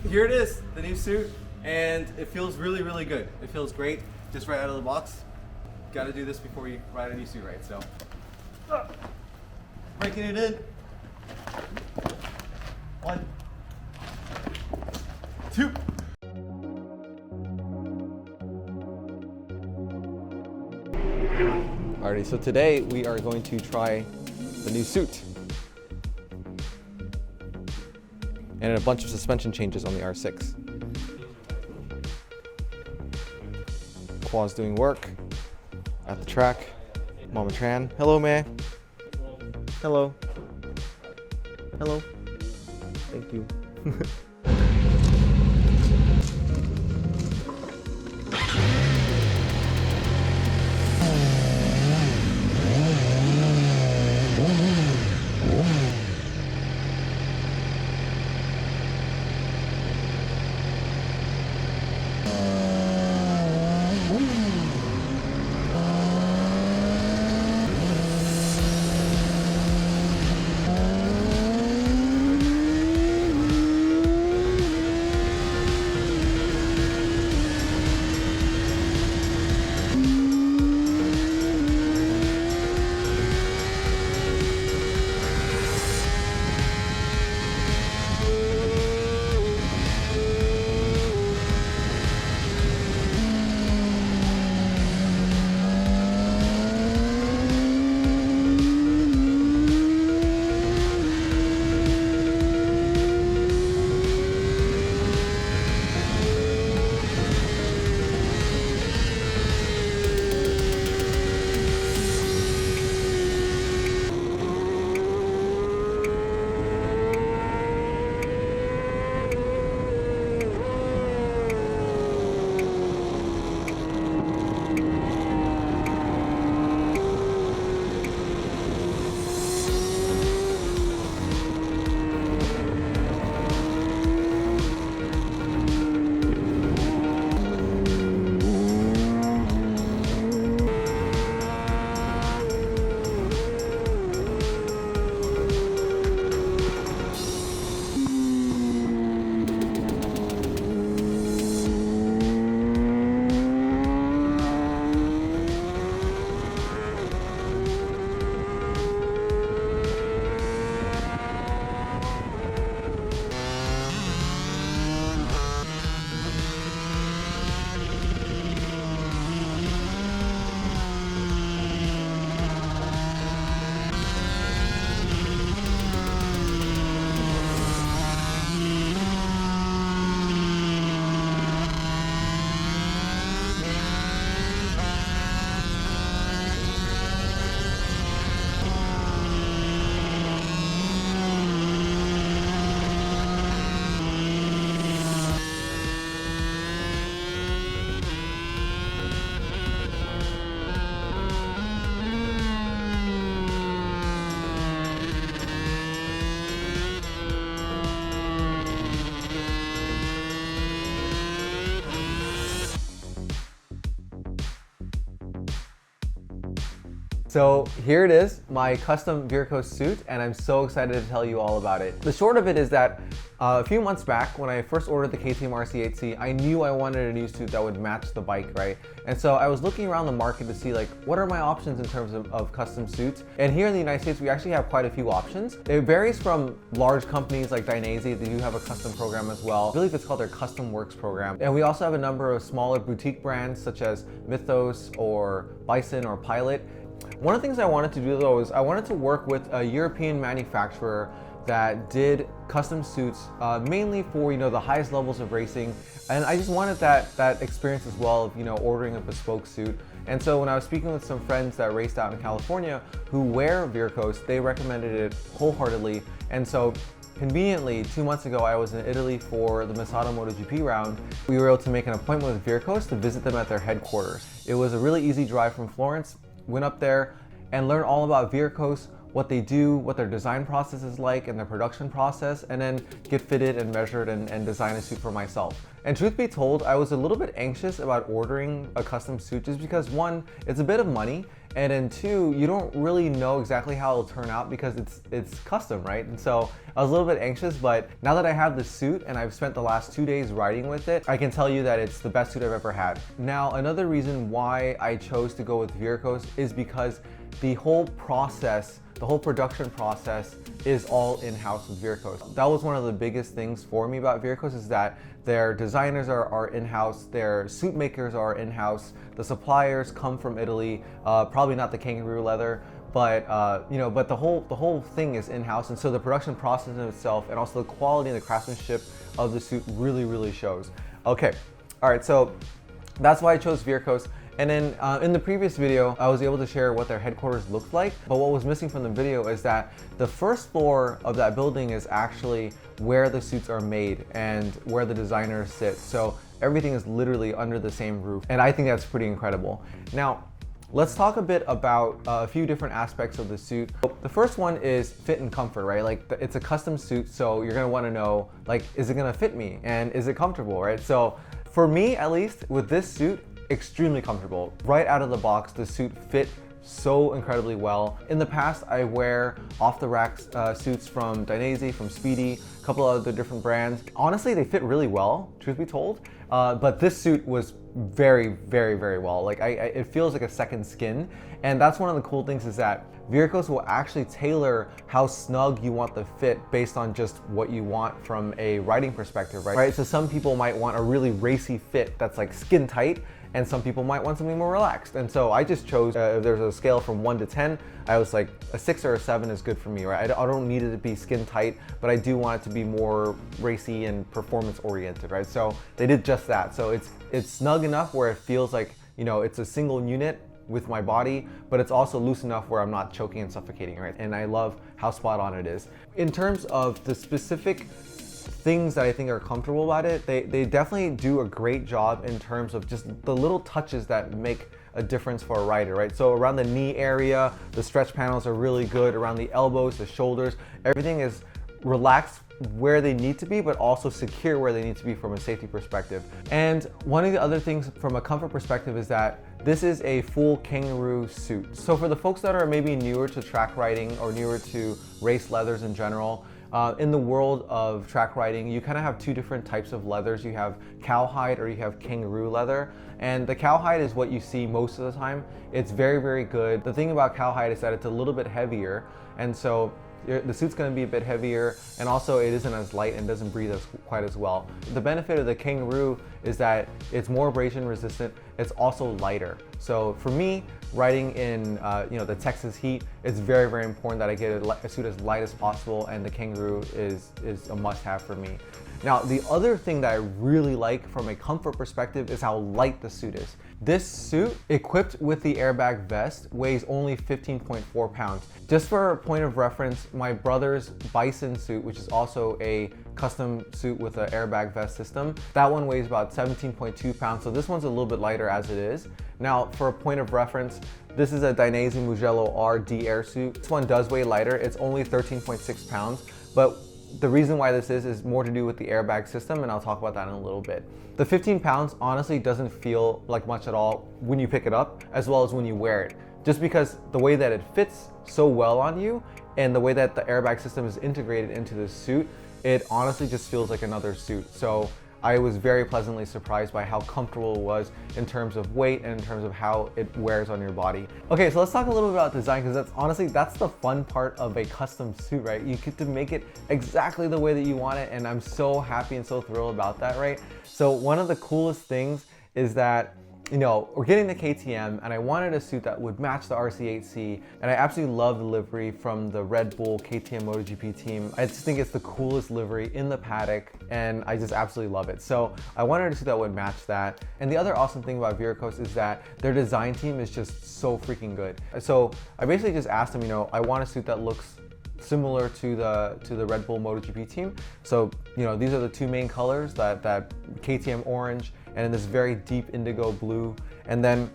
here it is, the new suit, and it feels really, really good. It feels great, just right out of the box. Got to do this before you ride a new suit, right? So, breaking it in. 1, 2. Alrighty, so today we are going to try the new suit. And a bunch of suspension changes on the R6. Qua's doing work at the track. Mama Tran. Hello, May. Hello. Hello. Thank you. So here it is, my custom Vircos suit, and I'm so excited to tell you all about it. The short of it is that a few months back, when I first ordered the KTM RC8C, I knew I wanted a new suit that would match the bike, right? And so I was looking around the market to see like, what are my options in terms of custom suits? And here in the United States, we actually have quite a few options. It varies from large companies like Dainese, they do have a custom program as well. I believe it's called their Custom Works program. And we also have a number of smaller boutique brands such as Mythos or Bison or Pilot. One of the things I wanted to do though is I wanted to work with a European manufacturer that did custom suits mainly for the highest levels of racing, and I just wanted that experience as well of ordering a bespoke suit. And so when I was speaking with some friends that raced out in California who wear Vircos, they recommended it wholeheartedly. And so conveniently, 2 months ago, I was in Italy for the Misano MotoGP round. We were able to make an appointment with Vircos to visit them at their headquarters. It was a really easy drive from Florence. Went up there and learned all about Vircos, what they do, what their design process is like, and their production process, and then get fitted and measured and design a suit for myself. And truth be told, I was a little bit anxious about ordering a custom suit just because, one, it's a bit of money, and then two, you don't really know exactly how it'll turn out because it's custom, right? And so I was a little bit anxious, but now that I have the suit and I've spent the last 2 days riding with it, I can tell you that it's the best suit I've ever had. Now, another reason why I chose to go with Vircos is because the whole process, the whole production process is all in-house with Vircos. That was one of the biggest things for me about Vircos, is that their designers are in-house, their suit makers are in-house, the suppliers come from Italy, probably not the kangaroo leather, but but the whole thing is in-house, and so the production process in itself and also the quality and the craftsmanship of the suit really shows. Okay, all right, so that's why I chose Vircos. And then in the previous video, I was able to share what their headquarters looked like, but what was missing from the video is that the first floor of that building is actually where the suits are made and where the designers sit. So everything is literally under the same roof, and I think that's pretty incredible. Now, let's talk a bit about a few different aspects of the suit. The first one is fit and comfort, right? Like it's a custom suit, so you're gonna wanna know, like, is it gonna fit me and is it comfortable, right? So for me, at least, with this suit, extremely comfortable. Right out of the box, the suit fit so incredibly well. In the past, I wear off-the-rack suits from Dainese, from Speedy, a couple of other different brands. Honestly, they fit really well, truth be told. But this suit was very well. Like it feels like a second skin. And that's one of the cool things, is that Vircos will actually tailor how snug you want the fit based on just what you want from a riding perspective, right? So some people might want a really racy fit that's like skin tight, and some people might want something more relaxed. And so I just chose, if there's a scale from 1 to 10, I was like a 6 or a 7 is good for me, right? I don't need it to be skin tight, but I do want it to be more racy and performance oriented, right? So they did just that. So it's snug enough where it feels like, it's a single unit with my body, but it's also loose enough where I'm not choking and suffocating, right? And I love how spot on it is. In terms of the specific things that I think are comfortable about it, they definitely do a great job in terms of just the little touches that make a difference for a rider, right? So around the knee area, the stretch panels are really good. Around the elbows, the shoulders, everything is relaxed where they need to be, but also secure where they need to be from a safety perspective. And one of the other things from a comfort perspective is that this is a full kangaroo suit. So for the folks that are maybe newer to track riding or newer to race leathers in general, in the world of track riding, you kind of have two different types of leathers. You have cowhide or you have kangaroo leather. And the cowhide is what you see most of the time. It's very good. The thing about cowhide is that it's a little bit heavier, and so the suit's going to be a bit heavier, and also it isn't as light and doesn't breathe quite as well. The benefit of the kangaroo is that it's more abrasion resistant. It's also lighter. So for me, riding in the Texas heat, it's very important that I get a suit as light as possible, and the kangaroo is a must-have for me. Now, the other thing that I really like from a comfort perspective is how light the suit is. This suit, equipped with the airbag vest, weighs only 15.4 pounds. Just for a point of reference, my brother's Bison suit, which is also a custom suit with an airbag vest system, that one weighs about 17.2 pounds, so this one's a little bit lighter as it is. Now, for a point of reference, this is a Dainese Mugello RD Air suit. This one does weigh lighter. It's only 13.6 pounds, but the reason why this is more to do with the airbag system, and I'll talk about that in a little bit. The 15 pounds honestly doesn't feel like much at all when you pick it up, as well as when you wear it, just because the way that it fits so well on you and the way that the airbag system is integrated into the suit, it honestly just feels like another suit. So I was very pleasantly surprised by how comfortable it was in terms of weight and in terms of how it wears on your body. Okay, so let's talk a little bit about design, because that's the fun part of a custom suit, right? You get to make it exactly the way that you want it, and I'm so happy and so thrilled about that, right? So one of the coolest things is that we're getting the KTM, and I wanted a suit that would match the RC8C, and I absolutely love the livery from the Red Bull KTM MotoGP team. I just think it's the coolest livery in the paddock, and I just absolutely love it. So I wanted a suit that would match that. And the other awesome thing about Vircos is that their design team is just so freaking good. So I basically just asked them, I want a suit that looks similar to the Red Bull MotoGP team. So these are the two main colors, that KTM orange and then this very deep indigo blue. And then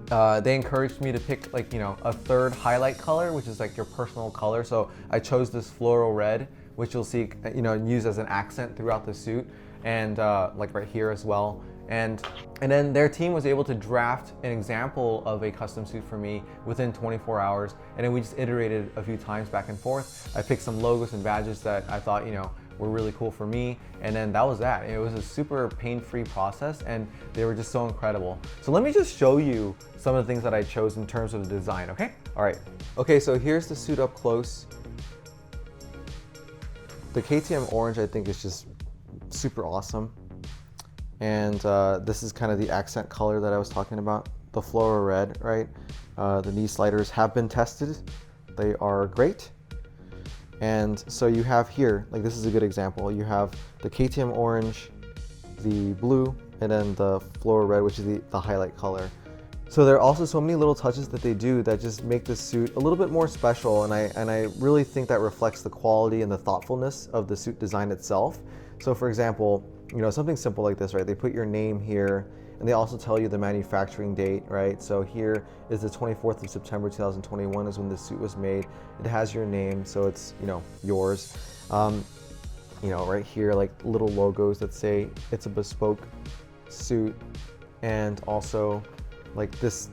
They encouraged me to pick like, a third highlight color, which is like your personal color. So I chose this floral red, which you'll see, used as an accent throughout the suit, and like right here as well. And then their team was able to draft an example of a custom suit for me within 24 hours. And then we just iterated a few times back and forth. I picked some logos and badges that I thought, were really cool for me. And then that was that. It was a super pain-free process, and they were just so incredible. So let me just show you some of the things that I chose in terms of the design, okay? All right. Okay, so here's the suit up close. The KTM orange, I think, is just super awesome. And this is kind of the accent color that I was talking about, the floral red, right? The knee sliders have been tested. They are great. And so you have here, like this is a good example. You have the KTM orange, the blue, and then the floral red, which is the highlight color. So there are also so many little touches that they do that just make this suit a little bit more special, and I really think that reflects the quality and the thoughtfulness of the suit design itself. So for example, something simple like this, right? They put your name here, and they also tell you the manufacturing date, right? So here is the 24th of September 2021 is when this suit was made. It has your name, so it's yours. Right here, like little logos that say it's a bespoke suit, and also like this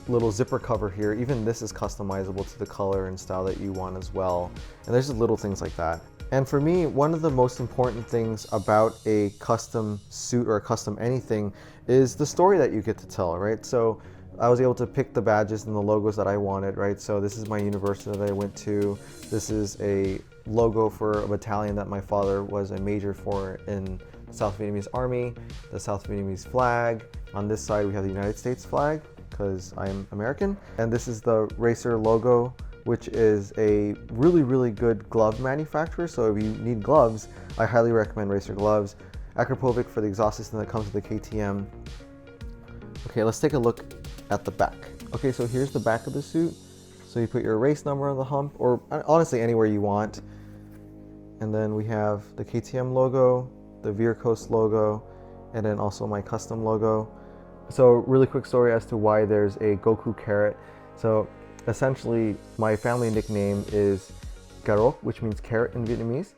little zipper cover here. Even this is customizable to the color and style that you want as well. And there's just little things like that. And for me, one of the most important things about a custom suit or a custom anything is the story that you get to tell, right? So I was able to pick the badges and the logos that I wanted, right? So this is my university that I went to. This is a logo for a battalion that my father was a major for in the South Vietnamese Army, the South Vietnamese flag. On this side, we have the United States flag because I'm American. And this is the Racer logo, which is a really, really good glove manufacturer. So if you need gloves, I highly recommend Racer gloves. Akrapovic for the exhaust system that comes with the KTM. Okay, let's take a look at the back. Okay, so here's the back of the suit. So you put your race number on the hump, or honestly anywhere you want. And then we have the KTM logo, the Vircos logo, and then also my custom logo. So really quick story as to why there's a Goku carrot. So essentially, my family nickname is Garok, which means carrot in Vietnamese.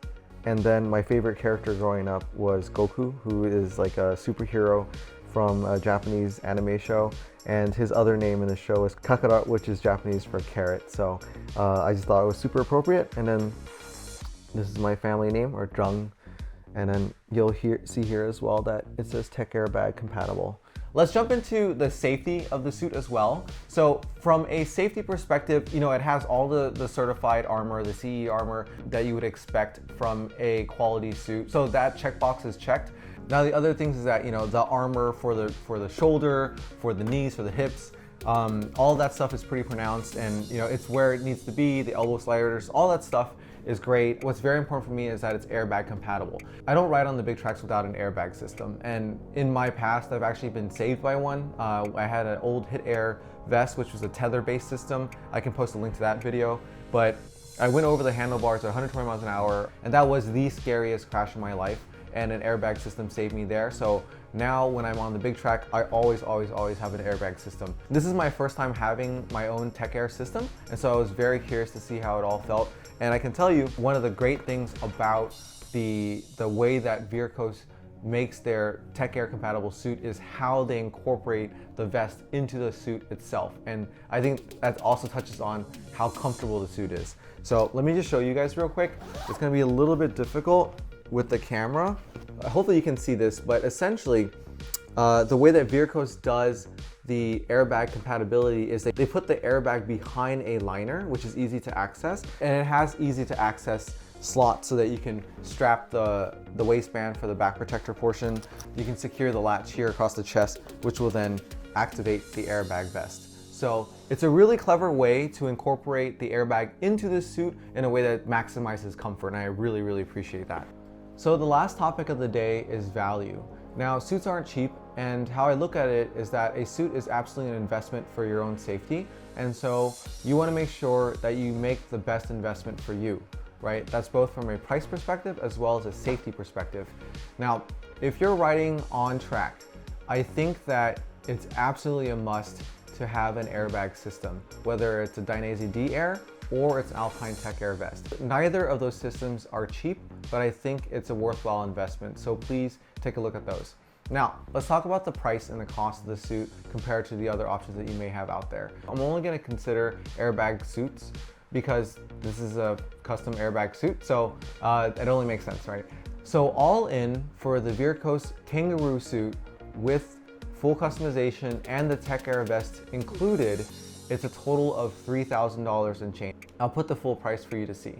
And then my favorite character growing up was Goku, who is like a superhero from a Japanese anime show. And his other name in the show is Kakara, which is Japanese for carrot. So I just thought it was super appropriate. And then this is my family name, or Zhang. And then you'll see here as well that it says Tech Airbag compatible. Let's jump into the safety of the suit as well. So from a safety perspective, it has all the certified armor, the CE armor that you would expect from a quality suit. So that checkbox is checked. Now the other things is that, the armor for the shoulder, for the knees, for the hips, all that stuff is pretty pronounced, and it's where it needs to be, the elbow sliders, all that stuff is great. What's very important for me is that it's airbag compatible. I don't ride on the big tracks without an airbag system, and in my past I've actually been saved by one. I had an old Hit Air vest, which was a tether-based system. I can post a link to that video, but I went over the handlebars at 120 miles an hour, and that was the scariest crash of my life, and an airbag system saved me there. So now when I'm on the big track, I always have an airbag system. This is my first time having my own Tech Air system, and so I was very curious to see how it all felt. And I can tell you, one of the great things about the way that Vircos makes their Tech Air compatible suit is how they incorporate the vest into the suit itself. And I think that also touches on how comfortable the suit is. So let me just show you guys real quick. It's gonna be a little bit difficult with the camera. Hopefully you can see this, but essentially the way that Vircos does the airbag compatibility is they put the airbag behind a liner, which is easy to access, and it has easy to access slots so that you can strap the waistband for the back protector portion. You can secure the latch here across the chest, which will then activate the airbag vest. So it's a really clever way to incorporate the airbag into the suit in a way that maximizes comfort, and I really appreciate that. So the last topic of the day is value. Now, suits aren't cheap, and how I look at it is that a suit is absolutely an investment for your own safety, and so you want to make sure that you make the best investment for you, right? That's both from a price perspective as well as a safety perspective. Now, if you're riding on track, I think that it's absolutely a must to to have an airbag system, whether it's a Dainese D-Air or it's an Alpine Tech Air vest. Neither of those systems are cheap, but I think it's a worthwhile investment, so please take a look at those. Now, let's talk about the price and the cost of the suit compared to the other options that you may have out there. I'm only going to consider airbag suits because this is a custom airbag suit, so it only makes sense, right? So all in for the Vircos Kangaroo suit with full customization and the Tech Air vest included, it's a total of $3,000 and change. I'll put the full price for you to see.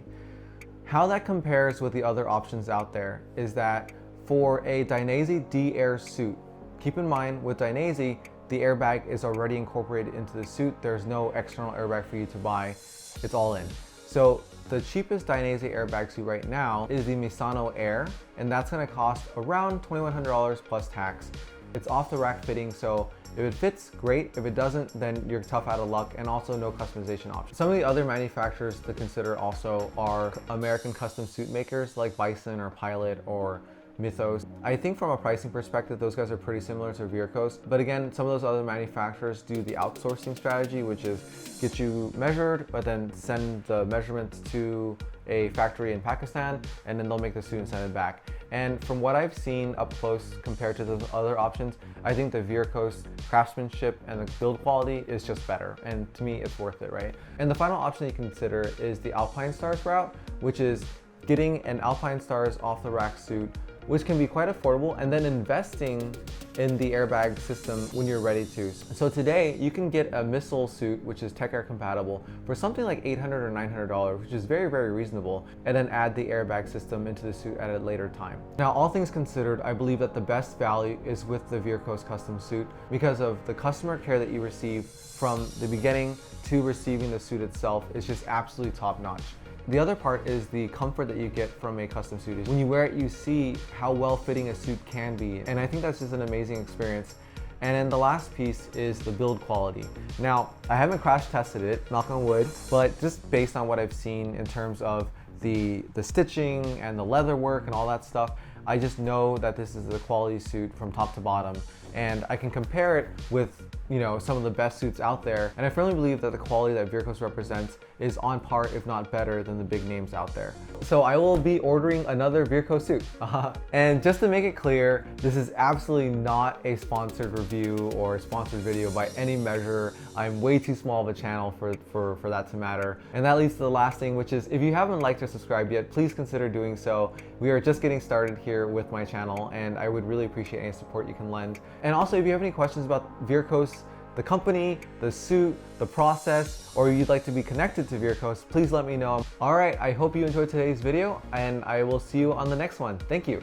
How that compares with the other options out there is that for a Dainese D-Air suit, keep in mind with Dainese, the airbag is already incorporated into the suit. There's no external airbag for you to buy. It's all in. So the cheapest Dainese airbag suit right now is the Misano Air, and that's gonna cost around $2,100 plus tax. It's off the rack fitting, so if it fits, great. If it doesn't, then you're tough out of luck, and also no customization options. Some of the other manufacturers to consider also are American custom suit makers like Bison or Pilot or Mythos. I think from a pricing perspective, those guys are pretty similar to Vircos. But again, some of those other manufacturers do the outsourcing strategy, which is get you measured, but then send the measurements to a factory in Pakistan, and then they'll make the suit and send it back. And from what I've seen up close compared to those other options, I think the Vircos craftsmanship and the build quality is just better. And to me, it's worth it, right? And the final option you consider is the Alpine Stars route, which is getting an Alpine Stars off the rack suit, which can be quite affordable, and then investing in the airbag system when you're ready to. So today you can get a Missile suit, which is Tech Air compatible, for something like $800 or $900, which is very, very reasonable, and then add the airbag system into the suit at a later time. Now, all things considered, I believe that the best value is with the Vircos custom suit because of the customer care that you receive from the beginning to receiving the suit itself is just absolutely top notch. The other part is the comfort that you get from a custom suit. When you wear it, you see how well fitting a suit can be, and I think that's just an amazing experience. And then the last piece is the build quality. Now, I haven't crash tested it, knock on wood, but just based on what I've seen in terms of the stitching and the leather work and all that stuff, I just know that this is a quality suit from top to bottom, and I can compare it with, you know, some of the best suits out there, and I firmly believe that the quality that Vircos represents is on par, if not better, than the big names out there. So I will be ordering another Vircos suit. And just to make it clear, this is absolutely not a sponsored review or a sponsored video by any measure. I'm way too small of a channel for that to matter. And that leads to the last thing, which is if you haven't liked or subscribed yet, please consider doing so. We are just getting started here with my channel, and I would really appreciate any support you can lend. And also, if you have any questions about Vircos, the company, the suit, the process, or you'd like to be connected to Vircos, please let me know. All right, I hope you enjoyed today's video, and I will see you on the next one. Thank you.